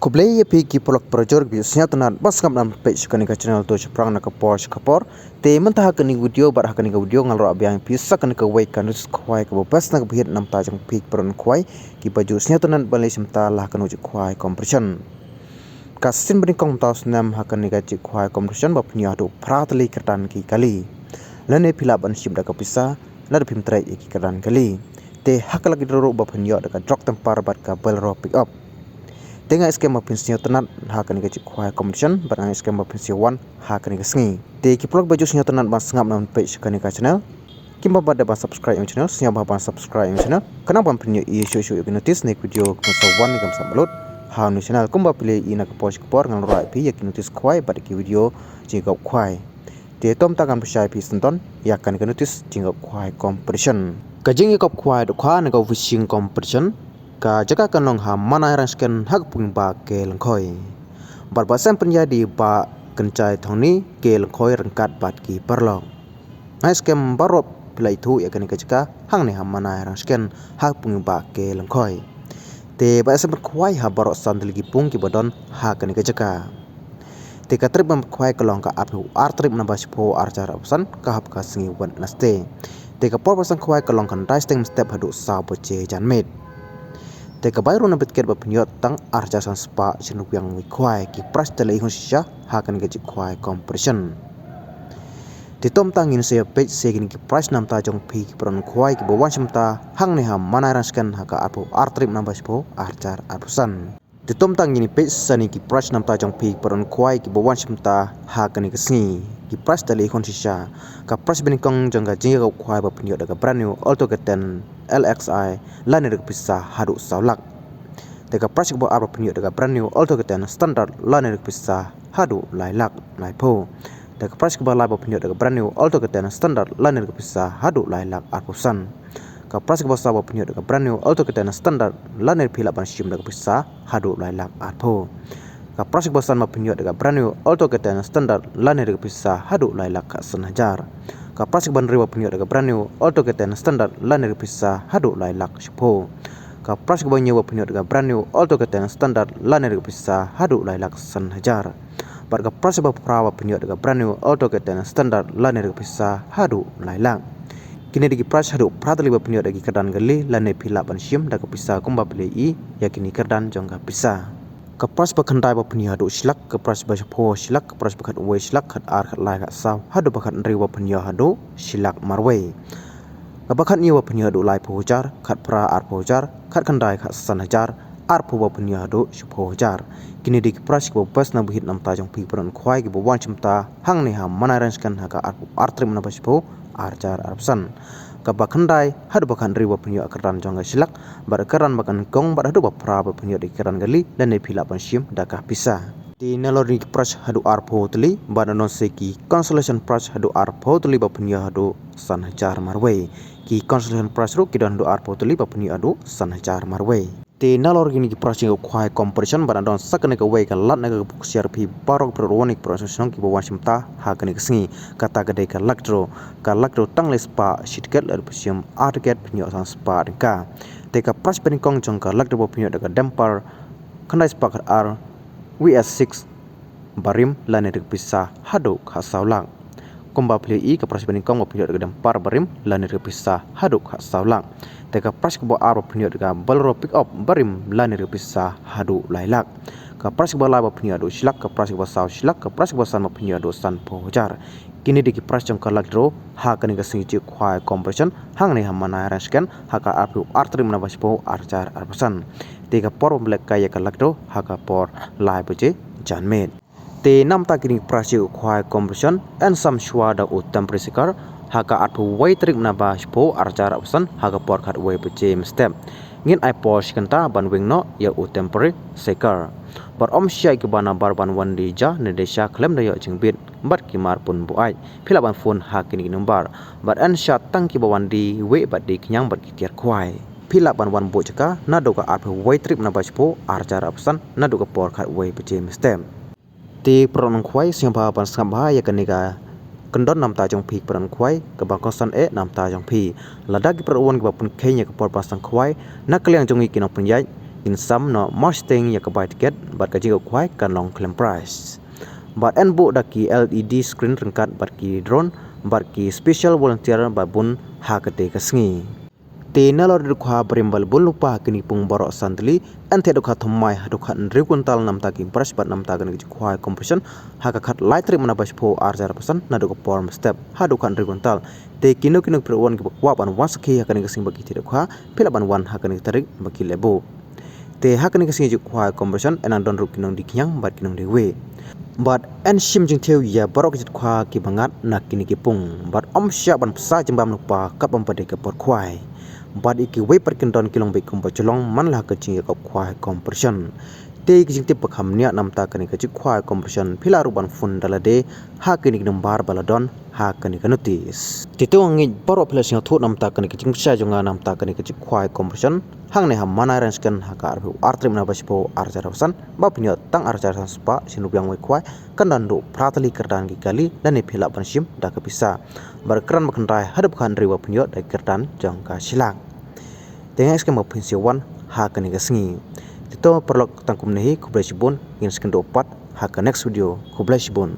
Kublai pi ki polok projor bi senyatanan baskam nam page kani ka channel Tur CHAPHRANG na ka Porsche kapor te mentah kani video bar kani ka video ngalro abiang pi sakani ka wait kan khwai ka bas na bhit nam ta jang pi pron khwai ki baju senyatanan balai simta lah kanu khwai compression ka sin bring kong taus nam hakani ka khwai compression ba pnya do pratli Kyrdan ki kali lane phila ban sim da ka pisa la phim trei ki Kyrdan kali te hakalak dro ba pnya da ka drop tempar bat ka balro pick up tengah skema pensinya tenat hakan ke khwai commission barang skema pensinya wan hakan ke sngi te ki plug baju snya tenat bang sangap nam page kan ka channel kimba bada bang subscribe channel snya bang subscribe channel kana bang penyo i show notice nek video ko wan ni kam samlot ha nu channel kumba play i na ka post por ngang rai pi yak notice khwai bad ki video jingap khwai te tom ta kan psai pi senton yakan ke notice jingap khwai competition ka jingap khwai do kha na ka fishing competition ka jaga kanong ha mana rasken hak pung ba ke lengkhoi barbasan penjadi ba kencai thongni ke lengkhoi rengkat bat ki perlong askem barop plai thu ya kani ka jaga hang ne ha mana rasken hak pung ba ke lengkhoi te ba sem khwai ha barok sandel ki pung ki bodon ha kani ka jaga te ka trip bam khwai kalong ka aphu ar trip na bas pho ar jar opsan ka hap ka singi wan naste te ka por pasan khwai kalong kan rising step hadu sa boche janmet te ka bayro na bitket ba pnyot tang arja san spa chinuk yang wi khwai ki pras tele hun sha hakan ge chi khwai compression te tom tang in se page se gin ki price nam ta jong phi ki pron khwai ki bowan samta hang ne ha mana raskan ha ka apu artrip nam bas po archar apusan te tom tang in page sani ki price nam ta jong phi ki pron khwai ki bowan samta ha kan ge sngi ki price tele hun sha ka price bin kong jong ga jing ga khwai ba pnyot ga brand new auto gaten LXI lane rek pisa Haduh saulak teka price bo arba pnyo teka brand new auto gaten standard lane rek pisa Haduh lailak laipo teka price bo labo pnyo teka brand new auto gaten standard lane rek pisa Haduh lailak arpusan ka price bo sabo pnyo teka brand new auto gaten standard lane phila ban sim rek pisa Haduh lailak arpo ka price bo san ma pnyo teka brand new auto gaten standard lane rek pisa Haduh lailak ka 1000 ka plastik ban riwa punya daga brand new auto gaten standard lane pisa Haduh lailak shpo ka plastik ban nyewa punya daga brand new auto gaten standard lane pisa Haduh lailak 1000 bar ka plastik ba prawa punya daga brand new auto gaten standard lane pisa Haduh lailak kini digi price Haduh pratali ba punya dagi Kyrdan gali lane phila ban sim daga pisa kumba play i yakini Kyrdan jongga pisa ka price ba khandai ba punya Haduh silak ka price ba pho silak ka price ba khat we silak khat ar khat lai khat saw Haduh ba khat riwa punya Haduh silak marwe ka ba khat niwa punya Haduh lai pho jar khat pra ar pho jar khat khandai khat 1000 ar pho ba punya Haduh pho jar kini dik price ba bas na bhit nam ta jong pi pron khwai ki bo wan chimta hang ne ha mana ran skan ha ka ar trim na ba pho ar jar arpsan ka ba khandai Haduh ba khan riwa punya Kyrdan jong silak bar Kyrdan ba kan kong bar Haduh ba pra ba punya dik Kyrdan gali lane phila ban sim daka pisa di nalori price Haduh ar pho tli ba non seki consolation price Haduh ar pho tli ba punya Haduh 1000 marwe ki consolation price ro ki don Haduh ar pho tli ba punya Haduh 1000 marwe te nalor gini ki price ko khwai compression ba don sakne ka we ka lat na ka share phi barok pronik process ki bo wasimta ha kani sngi kata gade ka lakdro tangle spa shitket lar pusim arget pnyo sang spa ka te ka price pen kong jong ka lakdro pnyo ka damper khandai spa ka ar WS6 barim lane rik pisa Haduh kha saulak komba play i ka price pen kong pnyo ka damper barim lane rik pisa Haduh kha saulak teka price bo arba pnyo ka balro pick up barim lane pisa Haduh lailak ka price bo laba pnyo Haduh silak ka price bo saw silak ka price bo san ma pnyo Haduh san pho jar kini diki price jong ka lakdro ha kani ka singi khwai compression hang ne hamana raskan ha ka apu artrim na baspo archar arpasan teka por black ka ya ka lakdro ha ka por lai buje janmet te nam ta kini price khwai compression and some shwada u temperature haka atpu wai trik na ba spo arjar option haka por khat wai buje step ngin I post kanta ban wing no ya u temporary seker bar om shai ki bana bar ban wan di ja ne de sha klem da yo jingbit bat ki mar pun bu ai phila ban phone ha kini number bar an sha tang ki bawan di we bat di knyang bat ki tiar khwai phila ban wan bo chaka na do ka atpu wai trip na ba spo arjar option na do ka por khat wai buje step ti pron khwai sim ba ban sam ba ya kanika kendon nam ta jong phi pran khwai ka ba kosan e nam ta jong phi lada ki pron ki ba pun khenya ka por pasang khwai na kliang jong ki na pun yai in some no Mustang ya ka buy ticket bat ka jigo kwai kan long claim price bat en bu da ki LED screen rengkat bat ki drone bat ki special volunteer bat bun ha ka te ka sngi te na lor dukha brimbal bul lupa kini pung borok santli ante dukha thomai dukha nri kuntal nam ta ki brush bat nam ta kan ki khwai compression ha ka khat light trip mana bas pho R0% na dukha form step ha dukha nri kuntal te kinu per one ki bakwa ban waski ha kan ki sing baki te dukha phila ban one ha kan ki tarik baki lebo te ha kan ki sing ji khwai compression enan don ruk kinong dikyang bat kinong dewe but en shim jing theu ya borok jit khwa ki bangat na kini ki pung but om sya ban psa jembam lupa kap bam pade ke por khwai but iki we per kindon kilong be kum bacholong man la ka chi ka khwai compression te ki jing te pakham nia nam ta kani ka chi khwai compression phila ru ban fun dalade ha kini number baladon ha kani ka notice te to ngi borok phila sing thu nam ta kani ki jing sya jonga nam ta kani ka chi khwai compression hang ne ham mana ran skan ha ka ru artrim na baspo R0% ba pinyo tang R0% spa sinu yang we khwai kan dan do pratali Kyrdan ki kali dan ne phila ban sim da ka pisa bar kran makan rai hadap khan rewa pinyo da Kyrdan jang ka silang tenga skan ma pin wan ha kani ka sngi to perlok tangkum nehi kublai sibun ngin skan do pat ha ka next video kublai sibun